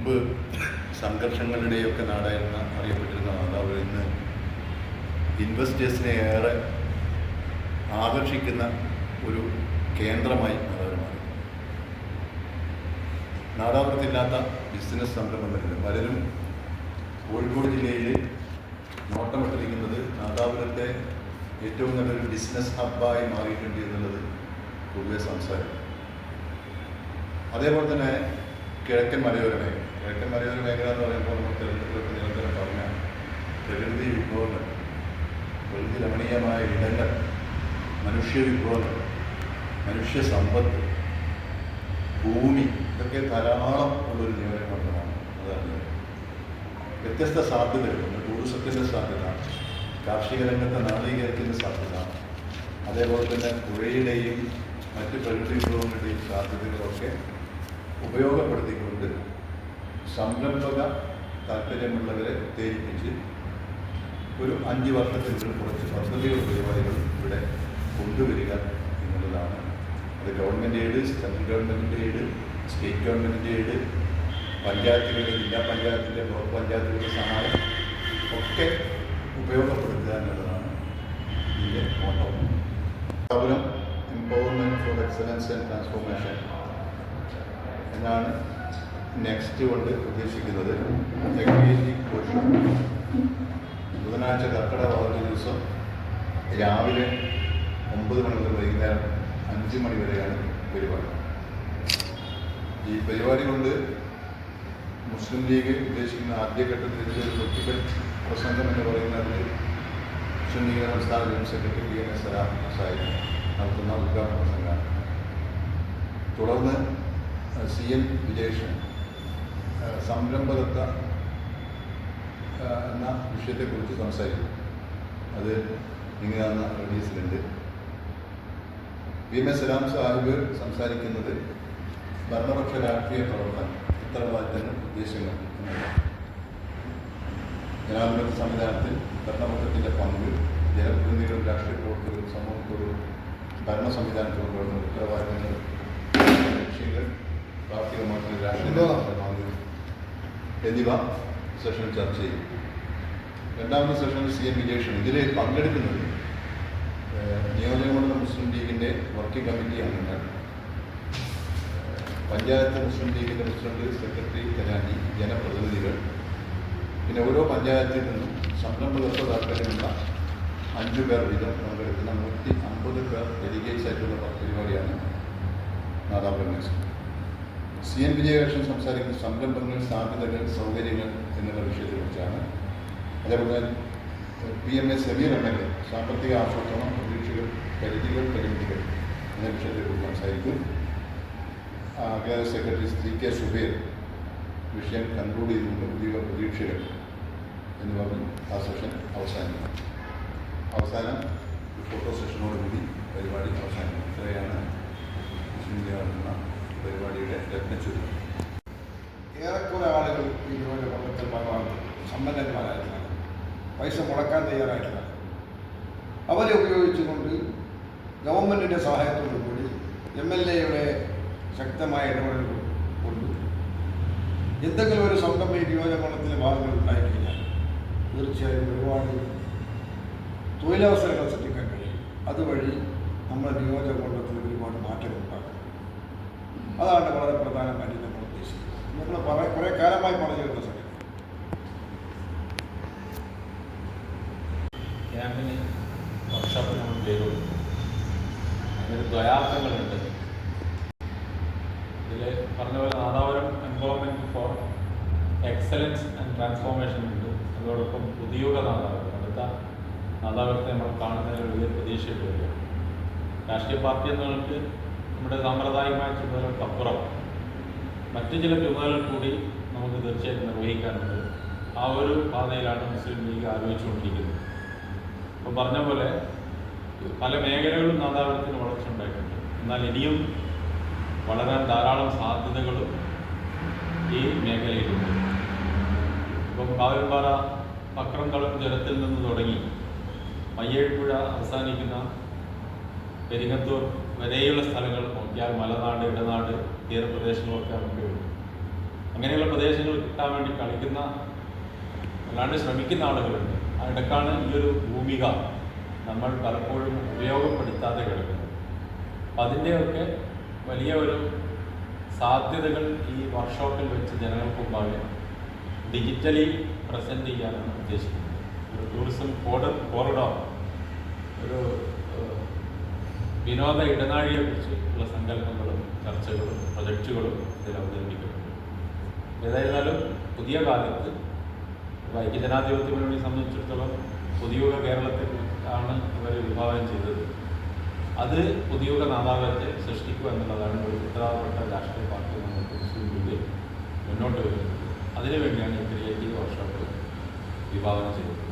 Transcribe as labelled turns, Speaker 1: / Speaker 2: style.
Speaker 1: മുമ്പ് സംഘർഷങ്ങളുടെയൊക്കെ നാടായിരുന്ന അറിയപ്പെട്ടിരുന്ന നാദാപുരം ഇന്ന് ഇൻവെസ്റ്റേഴ്സിനെ ഏറെ ആകർഷിക്കുന്ന ഒരു കേന്ദ്രമായി നാദാപുരം മാറി. നാദാപുരത്തില്ലാത്ത ബിസിനസ് സംരംഭങ്ങളില്ല. പലരും കോഴിക്കോട് ജില്ലയിൽ നോട്ടമിട്ടിരിക്കുന്നത് നാദാപുരത്തെ ഏറ്റവും നല്ലൊരു ബിസിനസ് ഹബ്ബായി മാറിയിട്ടുണ്ട് എന്നുള്ളത് പൊതുവെ സംസാരം. അതേപോലെ തന്നെ കിഴക്കൻ മലയോര മേഖല എന്ന് പറയുമ്പോൾ നമ്മൾ തെരഞ്ഞെടുപ്പൊക്കെ നിരന്തരം പറഞ്ഞ പ്രകൃതി വിഭവങ്ങൾ, പ്രകൃതി രമണീയമായ ഇടങ്ങൾ, മനുഷ്യ വിഭവങ്ങൾ, മനുഷ്യ സമ്പത്ത്, ഭൂമി, ഇതൊക്കെ ധാരാളം ഉള്ളൊരു നിയോജകമണ്ഡലമാണ്. അതാണ് വ്യത്യസ്ത സാധ്യതകളുണ്ട്. ടൂറിസത്തിൻ്റെ സാധ്യത, കാർഷിക രംഗത്തെ നാളികേരത്തിൻ്റെ സാധ്യത, അതേപോലെ തന്നെ പുഴയുടെയും മറ്റ് പ്രകൃതി വിഭവങ്ങളുടെയും സാധ്യതകളൊക്കെ ഉപയോഗപ്പെടുത്തിക്കൊണ്ട് സംരംഭക താല്പര്യമുള്ളവരെ ഉത്തേജിപ്പിച്ച് ഒരു 5 വർഷത്തിനുള്ളിൽ കുറച്ച് പദ്ധതികൾ, പരിപാടികൾ ഇവിടെ കൊണ്ടുവരിക എന്നുള്ളതാണ്. അത് ഗവൺമെൻറ് എയ്ഡ്, സെൻട്രൽ ഗവൺമെൻറ്റിൻ്റെ എയ്ഡ്, സ്റ്റേറ്റ് ഗവൺമെൻറ്റിൻ്റെ എയ്ഡ്, പഞ്ചായത്തുകളുടെ, ജില്ലാ പഞ്ചായത്തിൻ്റെ, ബ്ലോക്ക് പഞ്ചായത്തുകളുടെ സഹായം ഒക്കെ ഉപയോഗപ്പെടുത്തുക എന്നുള്ളതാണ് ഇതിൻ്റെ motto. Nadapuram empowerment for excellence and transformation എന്നാണ് നെക്സ്റ്റ് കൊണ്ട് ഉദ്ദേശിക്കുന്നത്. ബുധനാഴ്ച കർക്കിടക വാതിൽ ദിവസം രാവിലെ 9 മണി മുതൽ വൈകുന്നേരം 5 മണി വരെയാണ് പരിപാടി. ഈ പരിപാടി കൊണ്ട് മുസ്ലിം ലീഗ് ഉദ്ദേശിക്കുന്ന ആദ്യഘട്ടത്തിൽ ഇതിൻ്റെ പൊളിറ്റിക്കൽ പ്രസംഗം എന്ന് പറയുന്നതിൽ മുസ്ലിം ലീഗ് സംസ്ഥാന ജനറൽ സെക്രട്ടറി PNS സാഹിബ് നടത്തുന്ന ഉദ്ഘാടന പ്രസംഗമാണ്. തുടർന്ന് CN വിജേഷൻ സംരംഭകത്വ എന്ന വിഷയത്തെക്കുറിച്ച് സംസാരിക്കും. അത് ഇങ്ങനെയാണ് റിലീസിലുണ്ട്. PNS സാഹിബ് സംസാരിക്കുന്നത് ഭരണപക്ഷ രാഷ്ട്രീയ പ്രവർത്തനം, ഉത്തരവാദിത്തങ്ങൾ, ഉദ്ദേശങ്ങൾ എന്നതാണ്. ജനാധിപത്യ സംവിധാനത്തിൽ ഭരണപക്ഷത്തിൻ്റെ പങ്ക്, ജനപ്രതിനിധികളും രാഷ്ട്രീയ പ്രവർത്തകരും സമൂഹത്തോടും ഭരണ സംവിധാനത്തോടും വരുന്ന ഉത്തരവാദിത്തങ്ങൾ, ലക്ഷ്യങ്ങൾ, പ്രാവർത്തികമാക്കുന്ന രാഷ്ട്രീയ പങ്ക് എന്നിവ സെഷൻ ചർച്ച ചെയ്യും. രണ്ടാമത്തെ സെഷനിൽ CN വിജേഷൻ. ഇതിൽ പങ്കെടുക്കുന്നത് നിയോജകമണ്ഡലം മുസ്ലിം ലീഗിൻ്റെ വർക്കിംഗ് കമ്മിറ്റി അംഗങ്ങൾ, പഞ്ചായത്ത് മുസ്ലിം ലീഗിൻ്റെ പ്രസിഡന്റ്, സെക്രട്ടറി, ഖജാൻജി, ജനപ്രതിനിധികൾ, പിന്നെ ഓരോ പഞ്ചായത്തിൽ നിന്നും സംരംഭകത്വ താല്പര്യമുള്ള 5 പേർ വീതം പങ്കെടുക്കുന്ന 150 പേർ ഡെലിഗേറ്റ്സ് ആയിട്ടുള്ള പരിപാടിയാണ് നാദാപുരം നെക്സ്റ്റ്. CN വിജയകൃഷ്ണൻ സംസാരിക്കുന്ന സംരംഭങ്ങൾ, സാധ്യതകൾ, സൗകര്യങ്ങൾ എന്നുള്ള വിഷയത്തെക്കുറിച്ചാണ്. അതേപോലെ PMA സമീർ MLA സാമ്പത്തിക ആസൂത്രണം, പ്രതീക്ഷകൾ, പരിധികൾ, പരിമിതികൾ എന്ന വിഷയത്തെക്കുറിച്ച് സംസാരിക്കും. കേരള സെക്രട്ടറി CK സുബൈർ വിഷയം കൺക്ലൂഡ് ചെയ്തുകൊണ്ട് പുതിയ പ്രതീക്ഷകൾ എന്ന് പറഞ്ഞ് ആ സെഷൻ അവസാനിക്കും. അവസാനം ഫോട്ടോ സെഷനോടുകൂടി പരിപാടി അവസാനിക്കും. ഇത്രയാണ് മുസ്ലിം ലീഗ് നടത്തുന്ന പരിപാടിയുടെ രത്നച്ചുരുക്കം.
Speaker 2: ഏറെക്കുറെ ആളുകൾ ഈ നിയോജകമണ്ഡലത്തിൽ സമ്പന്നന്മാരായിട്ടുള്ള, പൈസ മുടക്കാൻ തയ്യാറായിട്ടുള്ള, അവരെ ഉപയോഗിച്ചുകൊണ്ട് ഗവൺമെൻറ്റിൻ്റെ സഹായത്തോടു കൂടി MLAയുടെ ശക്തമായ ഇടപെടൽ കൊണ്ട് എന്തെങ്കിലും ഒരു സംരംഭം ഈ നിയോജകമണ്ഡലത്തിലെ ഭാഗങ്ങൾ ഉണ്ടായിക്കഴിഞ്ഞാൽ തീർച്ചയായും ഒരുപാട് തൊഴിലവസരങ്ങൾ സൃഷ്ടിക്കാൻ കഴിയും. അതുവഴി നമ്മുടെ നിയോജകമണ്ഡലത്തിൽ ഒരുപാട് മാറ്റങ്ങൾ ഉണ്ടാകും. അതാണ് വളരെ പ്രധാനമായിട്ട് നമ്മൾ ഉദ്ദേശിക്കുന്നത്. നമ്മൾ കുറേ കാലമായി പറഞ്ഞു വരുന്ന സമയത്ത്
Speaker 3: ക്യാമ്പിന് വർക്ക്ഷോപ്പ് നമ്മൾ ചെയ്തു. അതിനൊരു ദ്വയാർത്ഥങ്ങളുണ്ട്. ഇതിൽ പറഞ്ഞ പോലെ Nadapuram empowerment for excellence and transformation ഉണ്ട്. അതോടൊപ്പം പുതിയുഗ നാദാപുരം, അടുത്ത നാദാപുരത്തെ നമ്മൾ കാണുന്നതിന് വലിയ പ്രതീക്ഷയിട്ട് വരിക. രാഷ്ട്രീയ പാർട്ടി എന്നുള്ളത് നമ്മുടെ സാമ്പ്രദായികമായ ചുമതലകൾക്കപ്പുറം മറ്റു ചില ചുമതലകൾ കൂടി നമുക്ക് തീർച്ചയായിട്ടും നിർവഹിക്കാനുണ്ട്. ആ ഒരു പാതയിലാണ് മുസ്ലിം ലീഗ് ആലോചിച്ചുകൊണ്ടിരിക്കുന്നത്. ഇപ്പോൾ പറഞ്ഞ പോലെ പല മേഖലകളും നാദാപുരത്തിന് വളർച്ച ഉണ്ടായിട്ടുണ്ട്. എന്നാൽ ഇനിയും വളരാൻ ധാരാളം സാധ്യതകളും ഈ മേഖലയിലുണ്ട്. ഇപ്പം കാവിൽപ്പാറ പക്രംതളം ജലത്തിൽ നിന്ന് തുടങ്ങി മയ്യേഴ്പുഴ അവസാനിക്കുന്ന പെരിങ്ങത്തൂർ വരെയുള്ള സ്ഥലങ്ങൾ നോക്കിയാൽ മലനാട്, ഇടനാട്, തീരപ്രദേശങ്ങളൊക്കെ നമുക്ക് അങ്ങനെയുള്ള പ്രദേശങ്ങൾ കിട്ടാൻ വേണ്ടി കളിക്കുന്ന അല്ലാണ്ട് ശ്രമിക്കുന്ന ആളുകളുണ്ട്. അതിടക്കാണ് ഈ ഒരു ഭൂമിക നമ്മൾ പലപ്പോഴും ഉപയോഗപ്പെടുത്താതെ കിടക്കുന്നത്. അപ്പം അതിൻ്റെയൊക്കെ വലിയ ഒരു സാധ്യതകൾ ഈ വർക്ക്ഷോപ്പിൽ വെച്ച് ജനങ്ങൾക്ക് മുമ്പാകെ ഡിജിറ്റലി പ്രസൻറ്റ് ചെയ്യാനാണ് ഉദ്ദേശിക്കുന്നത്. ഒരു ടൂറിസം കോറിഡോർ, ഒരു വിനോദ ഇടനാഴിയെക്കുറിച്ച് ഉള്ള സങ്കല്പങ്ങളും ചർച്ചകളും പ്രൊജക്റ്റുകളും ഇതിൽ അവതരിപ്പിക്കുന്നുണ്ട്. ഏതായിരുന്നാലും പുതിയ കാലത്ത് ഐക്യജനാധിപത്യ മുന്നണിയെ സംബന്ധിച്ചിടത്തോളം പുതിയുഗ കേരളത്തെ ആണ് ഇവർ വിഭാവനം ചെയ്തത്. അത് പുതിയുഗ നാദാവത്തെ സൃഷ്ടിക്കുക എന്നുള്ളതാണ് ഒരു ഉത്തരവാദപ്പെട്ട രാഷ്ട്രീയ പാർട്ടി നമുക്ക് മുസ്ലിം മുന്നോട്ട് വരുന്നത്. അതിനുവേണ്ടിയാണ് ഈ ക്രിയേറ്റീവ് വർക്ക്ഷോപ്പ് വിഭാവനം ചെയ്തത്.